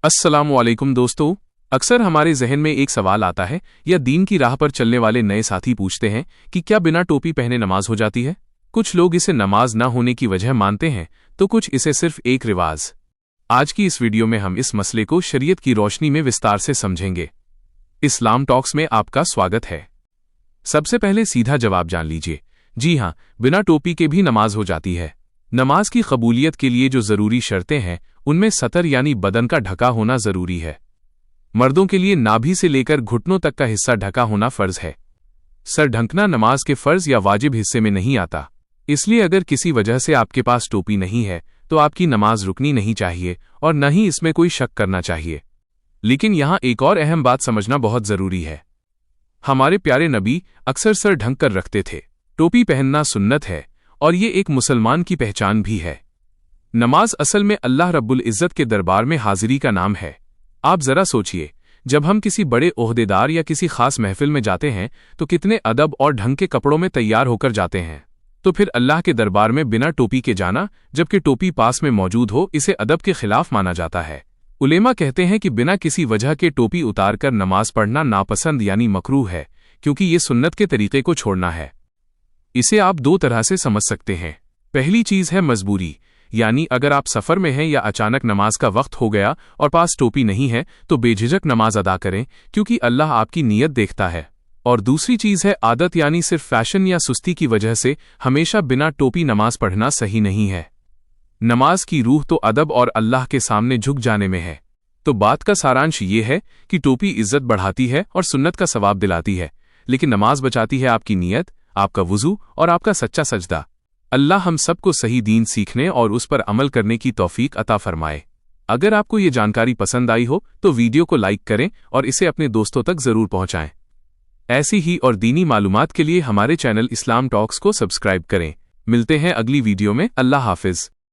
अस्सलामुअलैकुम दोस्तों, अक्सर हमारे जहन में एक सवाल आता है या दीन की राह पर चलने वाले नए साथी पूछते हैं कि क्या बिना टोपी पहने नमाज हो जाती है। कुछ लोग इसे नमाज न होने की वजह मानते हैं तो कुछ इसे सिर्फ एक रिवाज। आज की इस वीडियो में हम इस मसले को शरीयत की रोशनी में विस्तार से समझेंगे। इस्लाम टॉक्स में आपका स्वागत है। सबसे पहले सीधा जवाब जान लीजिए। जी हाँ, बिना टोपी के भी नमाज हो जाती है। नमाज की कबूलियत के लिए जो जरूरी शर्तें हैं उनमें सतर यानी बदन का ढका होना जरूरी है। मर्दों के लिए नाभि से लेकर घुटनों तक का हिस्सा ढका होना फर्ज है। सर ढंकना नमाज के फर्ज या वाजिब हिस्से में नहीं आता, इसलिए अगर किसी वजह से आपके पास टोपी नहीं है तो आपकी नमाज रुकनी नहीं चाहिए और न ही इसमें कोई शक करना चाहिए। लेकिन यहाँ एक और अहम बात समझना बहुत जरूरी है। हमारे प्यारे नबी अक्सर सर ढंक कर रखते थे। टोपी पहनना सुन्नत है और ये एक मुसलमान की पहचान भी है। नमाज असल में अल्लाह रब्बुल इज़्ज़त के दरबार में हाजिरी का नाम है। आप जरा सोचिए, जब हम किसी बड़े ओहदेदार या किसी खास महफिल में जाते हैं तो कितने अदब और ढंग के कपड़ों में तैयार होकर जाते हैं। तो फिर अल्लाह के दरबार में बिना टोपी के जाना, जबकि टोपी पास में मौजूद हो, इसे अदब के खिलाफ माना जाता है। उलेमा कहते हैं कि बिना किसी वजह के टोपी उतार कर नमाज पढ़ना नापसंद यानी मकरूह है, क्योंकि ये सुन्नत के तरीके को छोड़ना है। इसे आप दो तरह से समझ सकते हैं। पहली चीज है मजबूरी, यानी अगर आप सफर में हैं या अचानक नमाज का वक्त हो गया और पास टोपी नहीं है तो बेझिझक नमाज अदा करें, क्योंकि अल्लाह आपकी नीयत देखता है। और दूसरी चीज है आदत, यानी सिर्फ फैशन या सुस्ती की वजह से हमेशा बिना टोपी नमाज पढ़ना सही नहीं है। नमाज की रूह तो अदब और अल्लाह के सामने झुक जाने में है। तो बात का सारांश ये है कि टोपी इज्जत बढ़ाती है और सुन्नत का सवाब दिलाती है, लेकिन नमाज बचाती है आपकी नीयत, आपका वुजू और आपका सच्चा सजदा। अल्लाह हम सबको सही दीन सीखने और उस पर अमल करने की तौफीक अता फरमाए। अगर आपको ये जानकारी पसंद आई हो तो वीडियो को लाइक करें और इसे अपने दोस्तों तक जरूर पहुंचाएं। ऐसी ही और दीनी मालूमात के लिए हमारे चैनल इस्लाम टॉक्स को सब्सक्राइब करें। मिलते हैं अगली वीडियो में। अल्लाह हाफिज।